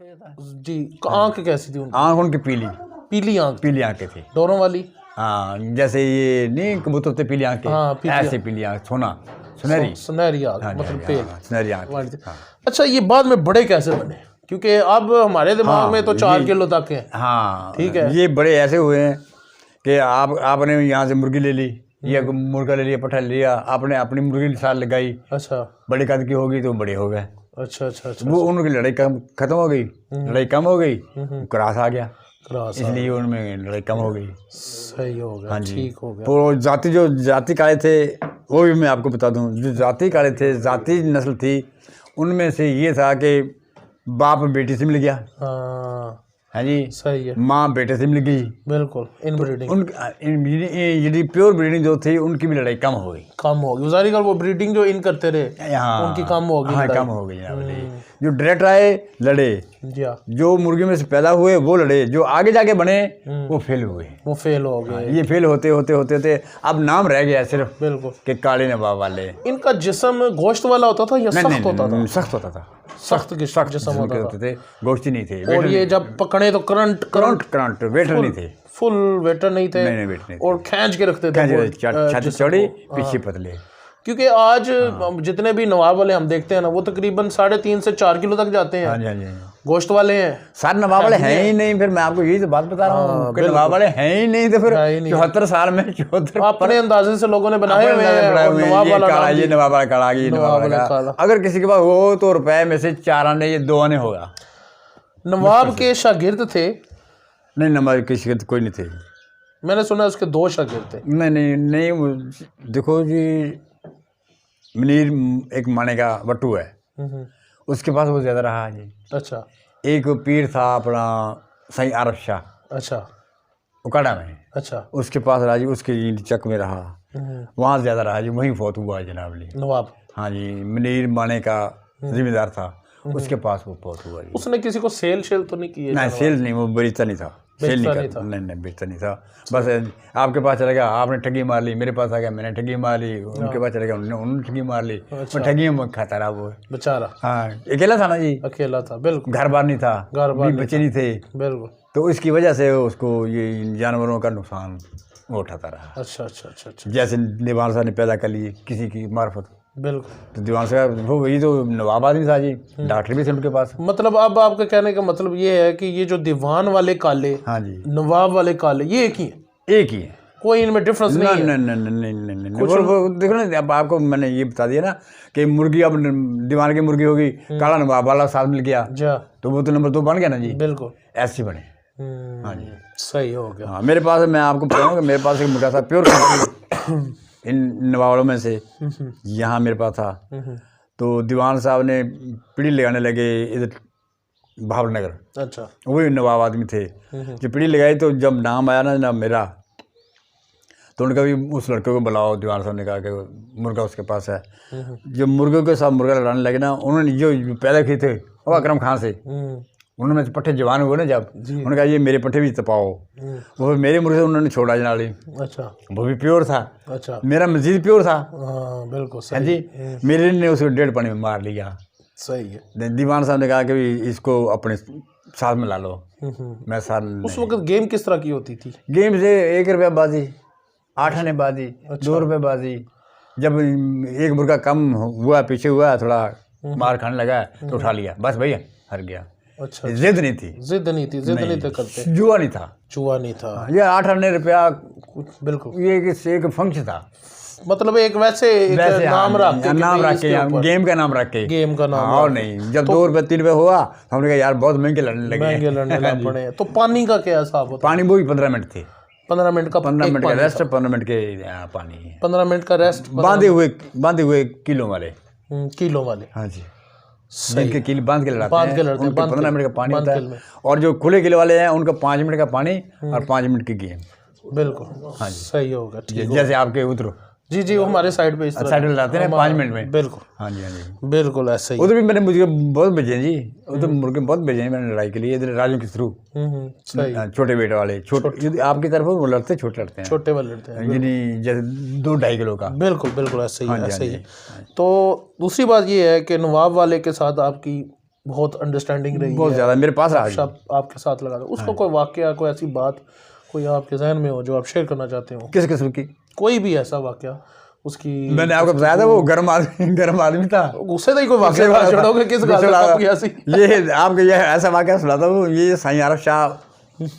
जी, आंख कैसी थी उनकी? आंख उनकी पीली, पीली आंख, पीली आंखें थी। डोरों वाली? हाँ, जैसे ये नहीं कबूतर होते पीली आंखें, हाँ, ऐसे पीली आंख, सोना सुनहरी, सुनहरी आंख, हाँ, मतलब हाँ, पेल। हाँ, सुनहरी आंख। हाँ। अच्छा, ये बाद में बड़े कैसे बने? क्योंकि अब हमारे दिमाग में तो 4 किलो तक है। हाँ, ठीक है। ये बड़े ऐसे हुए हैं कि आपने यहाँ से मुर्गी ले ली, या मुर्गा ले लिया, पठा ले लिया, आपने अपनी मुर्गी साथ लगाई, अच्छा, बड़ी कद की होगी तो बड़े हो गए। अच्छा अच्छा अच्छा, वो उनकी लड़ाई खत्म हो गई, लड़ाई कम हो गई, क्रॉस आ गया, क्रॉस, इसलिए उनमें लड़ाई कम हो गई। सही हो गया। हाँ जी, ठीक हो गया। तो जो जाति काले थे वो भी मैं आपको बता दूं, जो जाति काले थे, जाति नस्ल थी, उनमें से ये था कि बाप बेटी से मिल गया। हाँ, हाँ जी, सही है, माँ बेटे से मिल गई, बिल्कुल इनब्रीडिंग। यदि प्योर ब्रीडिंग जो थी उनकी भी लड़ाई कम हो गई, कम हो गई जारी वो ब्रीडिंग जो इन करते रहे, हाँ, उनकी कम हो गई। हाँ, कम हो गई जनाब जी। जो डायरेक्ट आए लड़े, जो मुर्गी में से पैदा हुए वो लड़े, जो आगे जाके बने वो फेल हुए, वो फेल हो गए। ये फेल होते होते होते होते अब नाम रह गया सिर्फ, बिल्कुल, कि काले नवाब वाले। इनका जिस्म गोश्त वाला होता था या सख्त होता था? सख्त होता था, सख्त जिस्म होता थे, गोश्ती नहीं थे। और ये जब पकड़े तो करंट वेटर नहीं थे, फुल वेटर नहीं थे, नहीं वेटर नहीं, और खींच के रखते थे, छाती चौड़ी पीछे पतले। क्योंकि आज जितने भी नवाब वाले हम देखते हैं ना, वो तकरीबन 3.5 से 4 किलो तक जाते हैं। हाँ जी, हाँ जी, गोश्त वाले हैं, सारे नवाब वाले हैं ही नहीं। फिर मैं आपको यही तो बात बता रहा हूँ कि नवाब वाले हैं ही नहीं, तो फिर 74 साल में 74 अपने अंदाजे से लोगों ने बनाए हुए हैं। नवाब वाला काला, ये नवाब वाला काला, ये नवाब वाला काला। अगर किसी के पास हो तो रुपए में से 4 आने, ये 2 आने होगा। नवाब के शागिर्द थे? नहीं, नवाब के शागिर्द कोई नहीं थे। मैंने सुना उसके 2 शागिर्द थे। नहीं, देखो जी, मुनीर एक माने का बट्टू है, उसके पास वो ज्यादा रहा जी। अच्छा, एक पीर था अपना सही आरफ शाह, अच्छा, उकाड़ा में, अच्छा, उसके पास रहा जी, उसके चक में रहा, वहाँ ज्यादा रहा जी, वहीं फौत हुआ है जनाब जी। नवाब, हाँ जी, मुनीर माने का जिम्मेदार था, उसके पास वो फौत हुआ जी। उसने किसी को सेल तो नहीं किया? नहीं, सेल नहीं, वो बेचता नहीं था, सेल नहीं था, नहीं बेचता नहीं था। बस आपके पास चला गया, आपने ठगी मार ली, मेरे पास आ गया, मैंने ठगी मार ली, उनके पास चला गया, उन्होंने ठगी मार ली, वो ठगी में खाता रहा वो बेचारा। हाँ, अकेला था ना जी, अकेला था, बिल्कुल, घर बार नहीं था, बच्चे नहीं थे, बिल्कुल, तो इसकी वजह से उसको ये जानवरों का नुकसान वो उठाता रहा। अच्छा अच्छा अच्छा अच्छा, जैसे दीवान साहब ने पैदा कर लिए किसी की मार्फत, बिल्कुल, तो दीवान साहब वो वही तो नवाब आदमी था जी, डॉक्टर भी थे उनके पास। मतलब अब आपका कहने का मतलब ये है कि ये जो दीवान वाले काले, हाँ जी, नवाब वाले काले, ये एक ही है? एक ही है, कोई इनमें डिफरेंस नहीं है? नहीं। वो देखो ना, अब आपको मैंने ये बता दिया ना कि मुर्गी अब दीवान की मुर्गी होगी, काला नवाब वाला साथ मिल गया तो वो तो नंबर 2 बन गया ना जी। बिल्कुल, ऐसे बने। हाँ जी, सही हो गया। हाँ, मेरे पास, मैं आपको बताऊँ कि मेरे पास एक मुर्गा था प्योर इन नवाबों में से, यहाँ मेरे पास था, तो दीवान साहब ने पीढ़ी लगाने लगे इधर भावनगर। अच्छा, वही नवाब आदमी थे, जो पीढ़ी लगाई, तो जब नाम आया ना मेरा, तो उन्होंने कहा उस लड़के को बुलाओ। दीवान साहब ने कहा कि मुर्गा उसके पास है। जब मुर्गों के साथ मुर्गा लड़ाने लगे ना, उन्होंने जो पैदा किए थे वो अकरम खान से, उन्होंने पट्टे जवान हुए ना जब, उन्होंने कहा ये मेरे पट्टे भी तपाओ, वो मेरे मुर्गे से उन्होंने छोड़ा जनाली। अच्छा, वो भी प्योर था। अच्छा, मेरा मजीद प्योर था। बिल्कुल सही जी, मेरे ने उसको 1.5 पानी में मार लिया। सही है। दीवान साहब ने कहा कि इसको अपने साथ में ला लो। मैं साथ। उस वक्त गेम किस तरह की होती थी? गेम से 1 रुपया बाजी, 8 आने बाजी, 2 रुपये बाजी। जब एक मुर्गा कम हुआ, पीछे हुआ, थोड़ा मार खाने लगा तो उठा लिया, बस भैया हार गया। अच्छा, जिद नहीं थी, जिद नहीं थे करते, जुआ नहीं था, ये 8 आने रुपया, बिल्कुल, ये एक फंक्शन था, मतलब एक वैसे नाम रख के गेम का नाम रख के, और नहीं। जब 2 रुपये 3 रुपये हुआ हमने कहा यार बहुत महंगे लड़ने लगे पड़े। तो पानी का क्या हिसाब होता? पानी वो भी 15 मिनट थे, 15 मिनट का रेस्ट, 15 मिनट के पानी, 15 मिनट का रेस्ट, बांधे हुए किलो वाले। हाँ जी, जिनके किलो बांध के लड़ाते हैं, 15 मिनट का पानी होता है। और जो खुले किले वाले हैं उनका 5 मिनट का पानी और 5 मिनट की गेम। बिल्कुल, हाँ जी, सही होगा। जैसे आपके उधर जी वो हमारे साइड पे इस तरह साइड लाते हैं 5 मिनट में। बिल्कुल, हाँ जी, हाँ जी, बिल्कुल ऐसे ही। उधर भी मैंने मुझे बहुत भेजे जी, उधर मुर्गे बहुत भेजे हैं मैंने लड़ाई के लिए, इधर राजू के थ्रू। छोटे बेटे वाले, छोटे आपकी तरफ वो लड़ते, छोटे लड़ते हैं, छोटे वाले लड़ते हैं, यानी जैसे 2-2.5 किलो का। बिल्कुल ऐसे ही, ऐसे ही। तो दूसरी बात ये है कि नवाब वाले के साथ आपकी बहुत अंडरस्टैंडिंग रही बहुत है, ज़्यादा मेरे पास आ गई। सब आपके साथ लगा था। उसको कोई वाकया, कोई ऐसी बात कोई आपके जहन में हो जो आप शेयर करना चाहते हो? किस किस्म की? कोई भी ऐसा वाकया उसकी। मैंने आपको बताया था वो गर्म आदमी था। गुस्से ही कोई वाकया बात छोड़ोगे, किस बात का कोई ऐसी? ये आपको ये ऐसा वाकया सुनाता हूँ। ये साईं आरफ शाह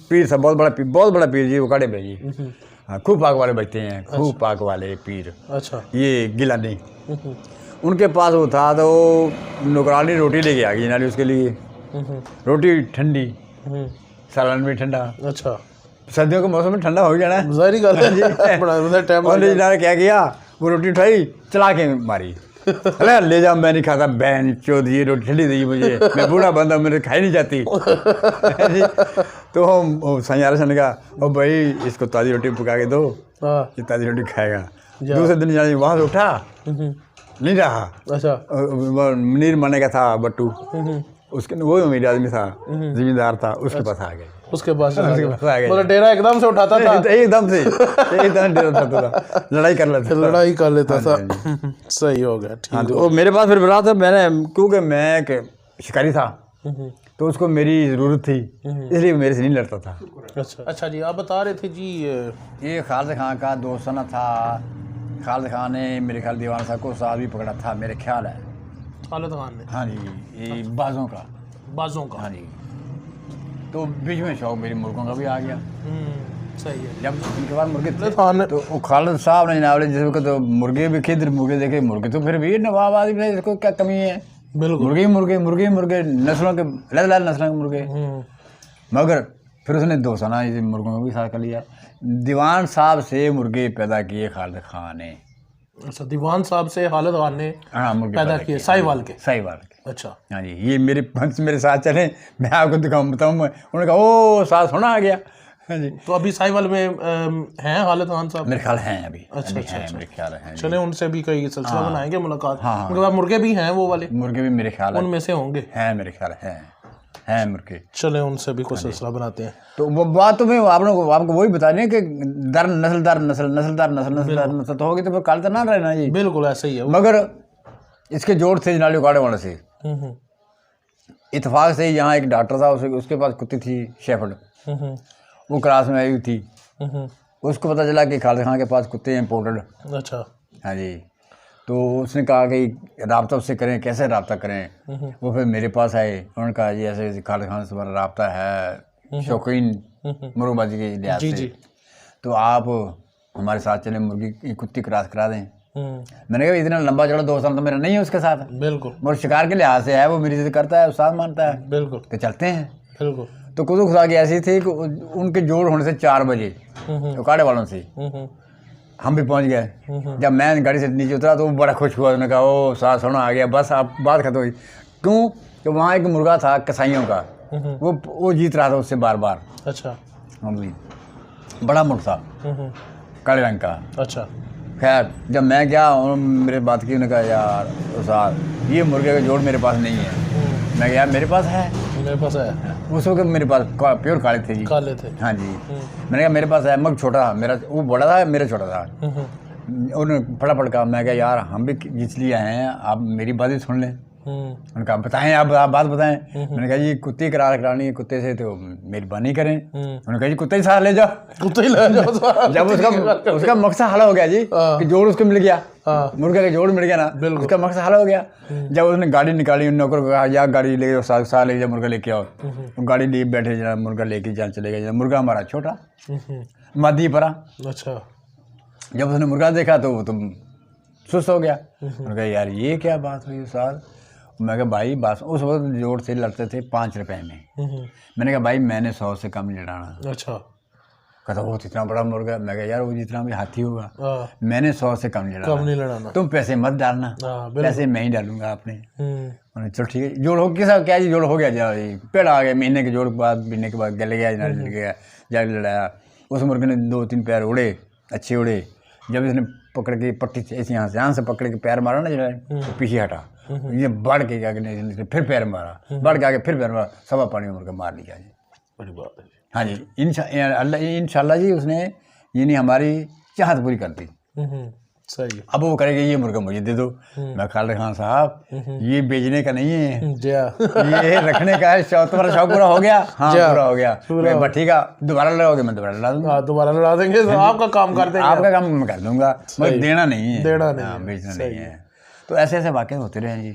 पीर था, बहुत बड़ा पीर जी, उकाड़े में जी। हाँ, खूब पाक वाले बचते हैं, खूब पाक वाले पीर। अच्छा। ये गिलानी, उनके पास वो था तो नौकरानी रोटी लेके आ गई नाली उसके लिए। रोटी ठंडी, सालन भी ठंडा। अच्छा। सर्दियों के मौसम में ठंडा हो जाना है, ज़ाहिर बात है। बड़ा टाइम और ने क्या किया, वो रोटी उठाई चला के मारी। अरे ले जाओ, मैं नहीं खाता, बहन चौध ये रोटी ठंडी दी मुझे, मैं बूढ़ा बंदा, मेरे खाई नहीं जाती। तो हम साईं आरफ शाह ने कहा, ओ भाई इसको ताज़ी रोटी पका के दो, ये ताज़ी रोटी खाएगा। दूसरे दिन जाने वहाँ से उठा, नहीं रहा। अच्छा। मुनीर माने का था बट्टू, उसके वो अमीर आदमी था, जिम्मेदार था, उसके पास आ गए। उसके पास आ गए। मतलब डेरा एकदम से उठाता था, एकदम डेरा उठाता था, लड़ाई कर लेता था। सही हो गया, ठीक। हाँ, तो मेरे पास फिर बना था, मैंने क्योंकि मैं एक शिकारी था तो उसको मेरी ज़रूरत थी, इसलिए मेरे से नहीं लड़ता था। अच्छा जी, आप बता रहे थे जी ये खालिद खान का दोस्ताना था। खालिद खान ने मेरे ख्याल दीवान साहब को साथ भी पकड़ा था, मेरे ख्याल है। खालिद खान ने? हाँ जी, ये बाजों का। हाँ जी, तो बीच में शौक मेरी मुर्गों का भी आ गया। सही है। जब उनके पास मुर्गे थे खान तो वो खालिद साहब ने जनाब जिस वक्त तो मुर्गे भी खिदर मुर्गे देखे, मुर्गे तो फिर भी नवाब आदमी है, इसको क्या कमी है? बिल्कुल, मुर्गे नस्लों के अलग नस्लों के मुर्गे। मगर फिर उसने दोस्ताना मुर्गों को भी साथ कर लिया। दीवान साहब से मुर्गे पैदा किए खालिद खान ने। अच्छा, दीवान साहब से खालिद खान ने हाँ मुर्गे पैदा किए, साहिवाल के। अच्छा। हाँ जी, ये मेरे पंच मेरे साथ चले, मैं आपको दिखाऊँ बताऊँ। उन्होंने कहा ओ साथ होना आ गया। हाँ जी, तो अभी साहिवाल में हैं खालिद खान साहब? मेरे ख्याल हैं अभी। अच्छा, मेरे ख्याल है। चले उनसे भी कोई सिलसिला बनाएंगे मुलाकात। हाँ, उनके पास मुर्गे भी हैं, वो वाले मुर्गे भी मेरे ख्याल उनमें से होंगे, हैं मेरे ख्याल हैं मुर्गे। चले उनसे भी कोई सिलसिला बनाते हैं। तो वो बात तो मैं आपको वही बता रही है कि नस्लदार नस्ल तो होगी, तो फिर कालता ना रहना जी। बिल्कुल ऐसा ही है। मगर इसके जोड़ थे जनाली उकाड़े वाले से। इत्तेफाक से यहाँ एक डॉक्टर था, उसके पास कुत्ती थी शेफर्ड, वो क्लास में आई हुई थी। उसको पता चला कि खालिद खान के पास कुत्ते हैं इम्पोर्टेड। अच्छा। हाँ जी, तो उसने कहा कि रब्ता उससे करें, कैसे रब्ता करें? वो फिर मेरे पास आए, उन्होंने कहा जी ऐसे खालिद खान से हमारा रब्ता है, शौकीन मुर्गबाजी के लिहाज से, तो आप हमारे साथ चलें, मुर्गी की कुत्ती क्रॉस करा दें। मैंने कहा इतना लंबा चौड़ा दोस्ताना तो मेरा नहीं है उसके साथ। बिल्कुल, मगर शिकार के लिहाज से है, वो मेरी इज्जत करता है, साथ मानता है। बिल्कुल, तो चलते हैं। बिल्कुल। तो कुछ खुदा की ऐसी थी कि उनके जोड़ होने से 4 बजे उकाड़े वालों से हम भी पहुंच गए। जब मैं गाड़ी से नीचे उतरा तो वो बड़ा खुश हुआ, उन्होंने कहा ओ साथ सोना आ गया, बस आप बात खत्म हुई। क्यों? तो वहाँ एक मुर्गा था कसाईयों का, वो जीत रहा था उससे बार बार। अच्छा। हाँ जी, बड़ा मुर्ग था, काले रंग का। अच्छा। खैर जब मैं गया और मेरे बात की, उन्होंने कहा यार साहब ये मुर्गे का जोड़ मेरे पास नहीं है। मैं यार मेरे पास है। मेरे पास है। उस वक्त मेरे पास प्योर काले थे जी। काले थे। हाँ जी। मैंने कहा मेरे पास है, मगर छोटा था मेरा, वो बड़ा था मेरा छोटा था। उन्होंने फटाफट कहा, मैं क्या यार हम भी इसलिए आए हैं, आप मेरी बात ही सुन लें। उन्होंने कहा बताएं, आप बात बताएं। मैंने कहा जी कुत्ते करानी है, कुत्ते से तो मेहरबानी करें। उन्होंने कहा जी कुत्ते ही साथ ले जाओ, कुत्ते ही ले जाओ। जब उसका मकसद हल हो गया जी कि जोड़ उसको मिल गया, मुर्गे का जोड़ मिल गया ना, उसका मकसद हल हो गया। जब उसने गाड़ी निकाली, नौकर को कहा या गाड़ी ले जाओ, साथ ले जाओ, मुर्गा लेके आओ। गाड़ी लिए बैठे जना, मुर्गा लेके जान चले गए। मुर्गा हमारा छोटा मादी परा। अच्छा। जब उसने मुर्गा देखा तो वो तुम सुस्त हो गया। उन्होंने कहा यार ये क्या बात हुई साल? मैं कहा भाई बात, उस वक्त जोड़ से लड़ते थे 5 रुपए में। मैंने कहा भाई मैंने 100 से कम नहीं लड़ाना। अच्छा। कहता वो इतना बड़ा मुर्गा। मैं कहा यार वो जितना भी हाथी होगा, मैंने 100 से कम नहीं लड़ाना। तुम पैसे मत डालना, पैसे मैं ही डालूंगा अपने। चलो ठीक है, जोड़ हो किसा क्या जी, जोड़ हो गया जी, पेड़ आ गया, महीने के जोड़ के बाद, महीने के बाद गले गया, जल गया, जाके लड़ाया। उस मुर्गे ने 2-3 पैर उड़े, अच्छे उड़े। जब इसने पकड़ के पट्टी से ऐसे यहाँ से पकड़ के पैर मारा ना जो है, तो पीछे हटा, ये बढ़ के आगे फिर पैर मारा, बढ़ के आगे फिर पैर मारा, सवा पानी में मुर्गा मार लिया जी। बड़ी बात है। हाँ जी, इंशाल्लाह जी उसने यानी हमारी चाहत पूरी कर दी। सही है। अब वो करेगा ये मुर्गा मुझे दे दो, मैं खालिद खान साहब ये बेचने का नहीं है, ये रखने का है। तुम्हारा शौक पूरा हो गया? हाँ पूरा हो गया। बस ठीक है, दोबारा लड़ाओगे? मैं दोबारा लड़ा दूंगा। दोबारा लड़ा देंगे, तो आपका काम कर देंगे। आपका काम मैं कर दूंगा, मगर देना नहीं है, देना नहीं, बेचना नहीं है। तो ऐसे ऐसे वाक़े होते रहे जी।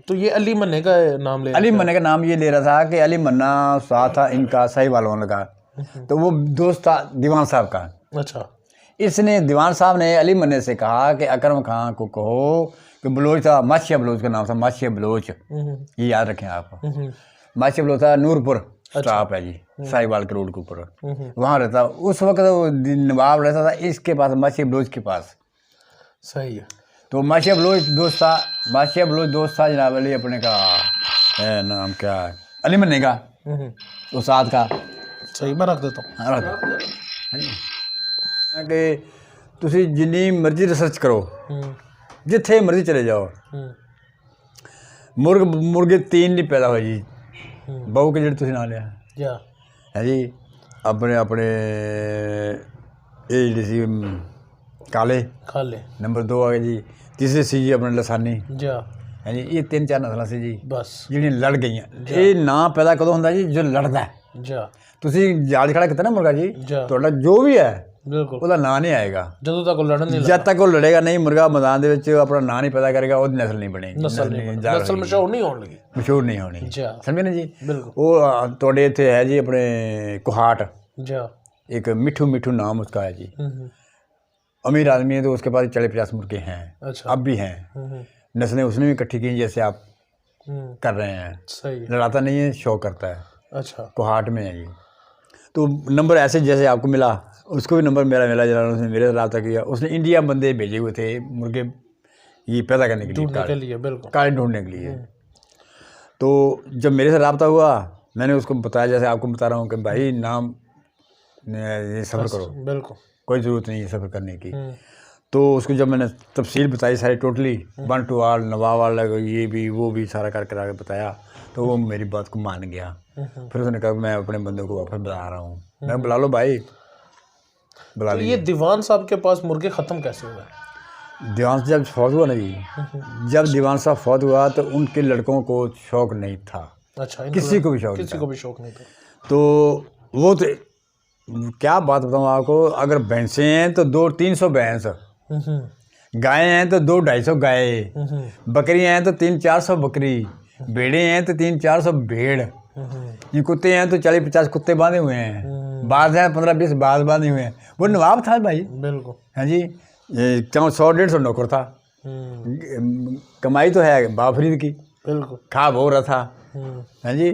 तो ये अली मन्ने का नाम ले, अली मन्ने का नाम ये ले रहा था कि अली मन्ना साथ था इनका साहिवाल वालों का, तो वो दोस्त था दीवान साहब का। अच्छा। इसने दीवान साहब ने अली मन्ने से कहा कि अकरम खान को कहो कि बलोच था, माशिया बलोच का नाम था, माशिया बलोच, ये याद रखें आप। माशिया बलोच था नूरपुर स्टॉप है जी, साहिवाल के रोड के ऊपर, वहाँ रहता। उस वक्त वो नवाब रहता था इसके पास, माशिया बलोच के पास। सही है। तो माशिया बलोच दोस्त था, माशिया बलोच दोस्त था जनाब अली अपने का नाम क्या है, अली मन्ने का, उस्ताद का। सही, मैं रख देता हूँ। कि तुसी जिन्नी मर्जी रिसर्च करो, जिथे मर्जी चले जाओ, मुर्गे 3 नहीं पैदा हुए जी, बहू के जेड़े तुसी ना लिया है जी। अपने अपने ये जी काले नंबर 2 आ गए जी, तीसरे सी जी अपने लसानी है जी। ये 3-4 नस्ल से जी बस जी लड़ गई। ये ना पैदा कदों होंदा जी? जो लड़दा है। तुसी जाल खड़ा कितना मुर्गा जी, ਤੁਹਾਡਾ जो भी है बिल्कुल ਉਹਦਾ ਨਾਂ नहीं आएगा ਜਦੋਂ तक ਉਹ ਲੜਨ ਨਹੀਂ जब तक वो लड़ेगा नहीं। मुर्गा मैदान ਦੇ ਵਿੱਚ अपना ਨਾਂ नहीं पैदा करेगा, ਉਹਦੀ नस्ल नहीं बनेगी, नस्ल मशहूर नहीं होने लगी, मशहूर नहीं होनी। समझे ना जी? वो ਤੁਹਾਡੇ ਇੱਥੇ है जी अपने कोहाट, एक मिठू मिठू नाम उसका है जी, अमीर आदमी है तो उसके पास 40-50 मुर्गे हैं। अच्छा। अब भी हैं, नस्लें उसने भी इकट्ठी की जैसे आप कर रहे हैं। सही। लड़ाता नहीं है, शौक करता है। अच्छा। कोहाट में है जी। तो नंबर ऐसे जैसे आपको मिला उसको भी नंबर मेरा मिला, जरा उसने मेरे से रब्ता किया। उसने इंडिया बंदे भेजे हुए थे मुर्गे ये पैदा करने के लिए, काले ढूंढने के लिए। तो जब मेरे से रब्ता हुआ मैंने उसको बताया, जैसे आपको बता रहा हूँ कि भाई नाम ये सफ़र करो, बिल्कुल कोई ज़रूरत नहीं है सफ़र करने की। तो उसको जब मैंने तफसील बताई सारी टोटली, 1 to all नवाब वाला ये भी वो भी सारा कर कर आगे बताया, तो वो मेरी बात को मान गया। फिर उसने कहा मैं अपने बंदों को वापस बुला रहा हूँ। मैं बुला लो भाई, बुला तो ये दीवान साहब के पास मुर्गे ख़त्म कैसे हुए? दीवान साहब जब फौत हुआ ना जी, जब दीवान साहब फौत हुआ तो उनके लड़कों को शौक़ नहीं था। अच्छा। किसी को भी शौक़ नहीं था। तो वो तो क्या बात बताऊँ आपको, अगर भैंसें हैं तो 200-300 भैंस, गायें हैं तो 200-250 गाय, बकरियां हैं तो 300-400 बकरी, भेड़े हैं तो 300-400 भेड़, ये कुत्ते हैं तो 40-50 कुत्ते बांधे हुए हैं, बाज हैं 15-20 बाज बांधे हुए हैं। वो नवाब था भाई, बिल्कुल। हाँ जी, 100-150 नौकर था। कमाई तो है बाफरीद की, बिल्कुल, खा हो रहा था। हाँ जी।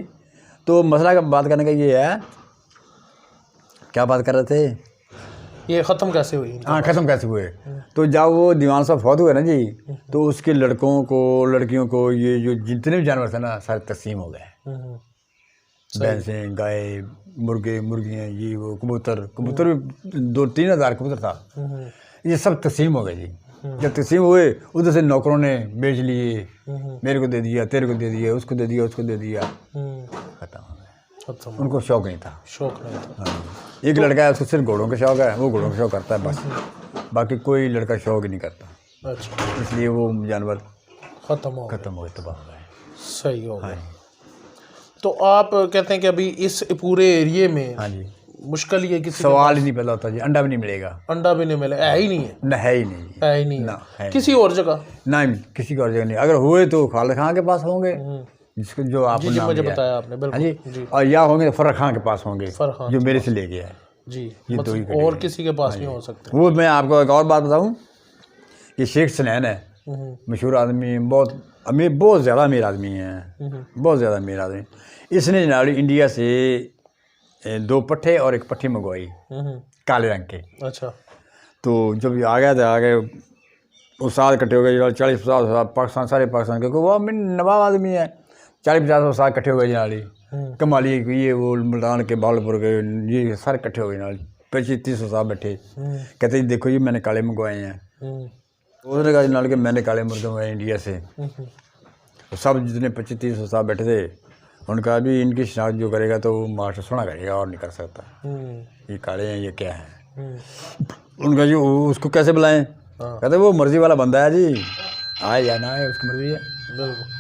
तो मसला का बात करने का ये है, क्या बात कर रहे थे, ये ख़त्म कैसे हुई? हाँ, ख़त्म कैसे हुए? तो जब वो दीवान साहब फौत हुए ना जी, तो उसके लड़कों को लड़कियों को ये जो जितने भी जानवर थे ना सारे तकसीम हो गए। भैंसें, गाय, मुर्गे, मुर्गियाँ, ये वो कबूतर भी 2-3 हज़ार कबूतर था, ये सब तकसीम हो गए जी। जब तकसीम हुए उधर से नौकरों ने बेच लिए, मेरे को दे दिया, तेरे को दे दिया, उसको दे दिया, उसको दे दिया, ख़त्म हो गए। उनको शौक़ नहीं था, हाँ। एक लड़का है उसको सिर्फ घोड़ों का शौक़ है, वो घोड़ों का शौक़ करता है बस, बाकी कोई लड़का शौक़ ही नहीं करता। अच्छा। इसलिए वो जानवर ख़त्म हो गए, तबाह हो गए। सही हो गया। तो आप कहते हैं कि अभी इस पूरे एरिए में, हाँ जी, मुश्किल ही है, किसी सवाल ही नहीं पैदा होता जी, अंडा भी नहीं मिलेगा, अंडा भी नहीं मिलेगा, है ही नहीं है ना, है ही नहीं ना, किसी और जगह ना, किसी और जगह नहीं। अगर हुए तो खालिद खान के पास होंगे, जिसको जो आपने नाम मुझे बताया आपने, बिल्कुल जी, और या होंगे फर्रुख खान के पास होंगे, जो मेरे से ले गया है जी, ये दो ही, और किसी के पास नहीं हो सकते। वो मैं आपको एक और बात बताऊं कि शेख सनैन है, मशहूर आदमी, बहुत अमीर, बहुत ज़्यादा अमीर आदमी है, बहुत ज़्यादा अमीर आदमी। इसने जनाब इंडिया से 2 पट्ठे और 1 पट्ठी मंगवाई काले रंग के। अच्छा। तो जब आ गया तो आ गए, वो साल इकट्ठे हो गए, 40-50 पाकिस्तान, सारे पाकिस्तान, क्योंकि वो नवाब आदमी है, 40-50 साल इकट्ठे हो गए जनाली, कमाली ये वो मुल्तान के बालपुर के ये सारे इकट्ठे हो गए जनाली, 25-30 साल बैठे। कहते जी देखो जी मैंने काले मंगवाए हैं। उसने कहा जनाल के मैंने काले मुर्गे मंगवाए इंडिया से। तो सब जितने 25-30 साल बैठे थे उनका भी इनकी शिनाख्त जो करेगा तो वो मास्टर सुना करेगा और नहीं कर सकता, ये काले हैं ये क्या है। उनका जो उसको कैसे बुलाएं, हाँ कहते वो मर्जी वाला बंदा है जी, आए या ना आए उसकी मर्जी है। बिल्कुल।